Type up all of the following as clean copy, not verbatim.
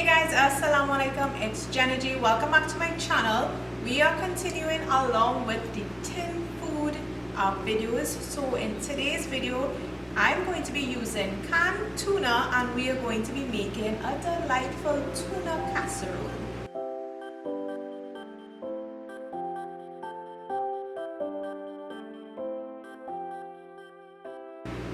Guys, assalamu alaikum, it's Jenna G. Welcome back to my channel. We are continuing along with the tin food videos. So in today's video I'm going to be using canned tuna and we are going to be making a delightful tuna casserole.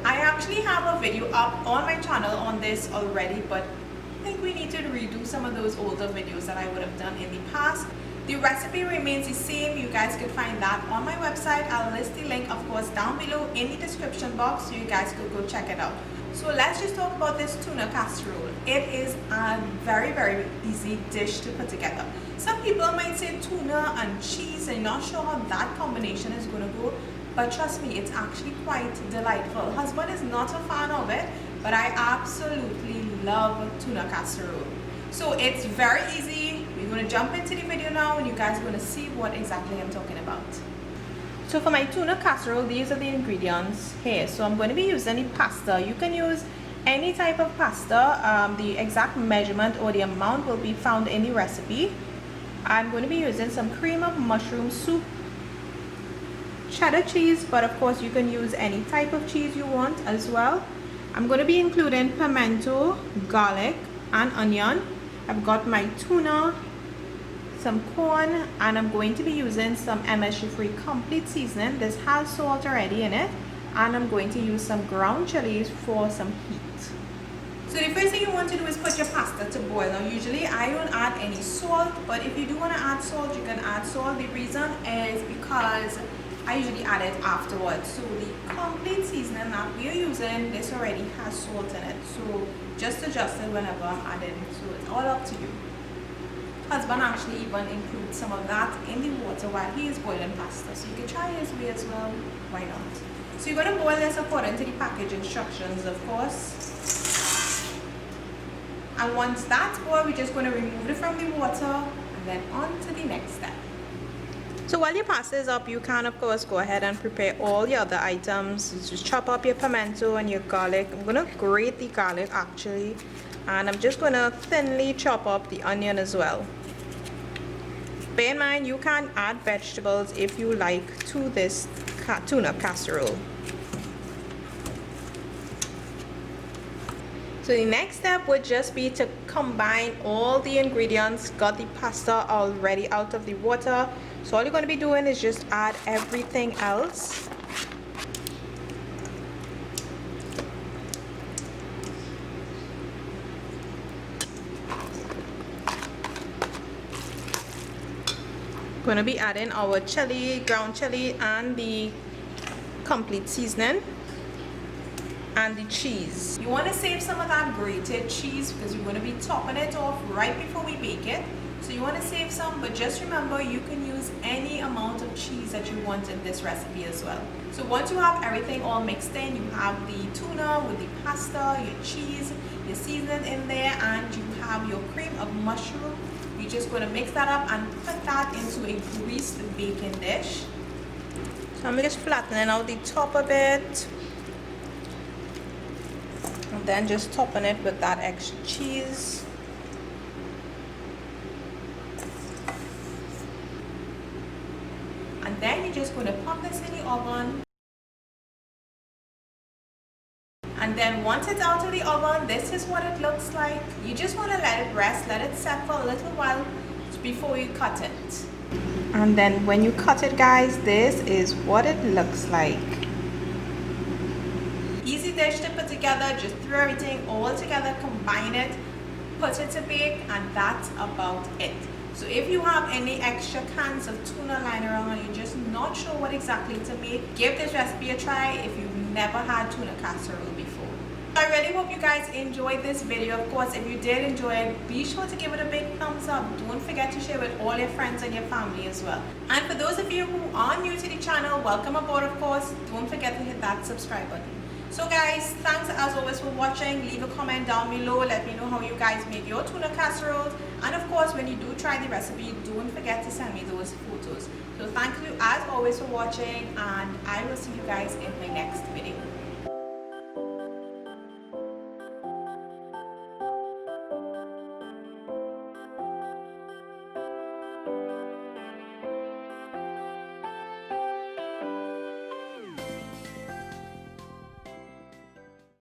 I actually have a video up on my channel on this already, but I think we need to redo some of those older videos that I would have done in the past. The recipe remains the same. You guys can find that on my website. I'll list the link, of course, down below in the description box so you guys could go check it out. So let's just talk about this tuna casserole. It is a very easy dish to put together. Some people might say tuna and cheese and not sure how that combination is going to go, but trust me, it's actually quite delightful. Husband is not a fan of it, but I absolutely love tuna casserole. So it's very easy. We're going to jump into the video now and you guys are going to see what exactly I'm talking about. So for my tuna casserole, these are the ingredients here. So I'm going to be using the pasta. You can use any type of pasta. The exact measurement or the amount will be found in the recipe. I'm going to be using some cream of mushroom soup, cheddar cheese, but of course you can use any type of cheese you want as well. I'm going to be including pimento, garlic and onion. I've got my tuna, some corn, and I'm going to be using some MSG free complete seasoning. This has salt already in it, and I'm going to use some ground chilies for some heat. So the first thing you want to do is put your pasta to boil. Now usually I don't add any salt, but if you do want to add salt, you can add salt. The reason is because I usually add it afterwards. So the complete seasoning that we are using, this already has salt in it. So just adjust it whenever I'm adding. So it's all up to you. Husband actually even includes some of that in the water while he is boiling pasta. So you can try his way as well. Why not? So you're going to boil this according to the package instructions, of course. And once that's boiled, we're just going to remove it from the water and then on to the next step. So while your pasta is up, you can of course go ahead and prepare all the other items. Just chop up your pimento and your garlic. I'm going to grate the garlic actually, and I'm just going to thinly chop up the onion as well. Bear in mind, you can add vegetables if you like to this tuna casserole. So the next step would just be to combine all the ingredients. Got the pasta already out of the water. So all you're going to be doing is just add everything else. Going to be adding our chili, ground chili, and the complete seasoning. And the cheese. You want to save some of that grated cheese because we're going to be topping it off right before we bake it. So you want to save some, but just remember you can use any amount of cheese that you want in this recipe as well. So once you have everything all mixed in, you have the tuna with the pasta, your cheese, your seasoning in there, and you have your cream of mushroom. You're just going to mix that up and put that into a greased baking dish. So I'm just flattening out the top a bit. And then just topping it with that extra cheese. And then you're just going to pop this in the oven. And then once it's out of the oven, this is what it looks like. You just want to let it rest, let it set for a little while before you cut it. And then when you cut it, guys, this is what it looks like. Easy dish to put together. Just throw everything all together, combine it, put it to bake, and that's about it. So if you have any extra cans of tuna lying around and you're just not sure what exactly to make, give this recipe a try if you've never had tuna casserole before. I really hope you guys enjoyed this video. Of course, if you did enjoy it, be sure to give it a big thumbs up. Don't forget to share with all your friends and your family as well. And for those of you who are new to the channel, welcome aboard of course. Don't forget to hit that subscribe button. So guys, thanks as always for watching. Leave a comment down below. Let me know how you guys make your tuna casseroles. And of course, when you do try the recipe, don't forget to send me those photos. So thank you as always for watching, and I will see you guys in my next video. you.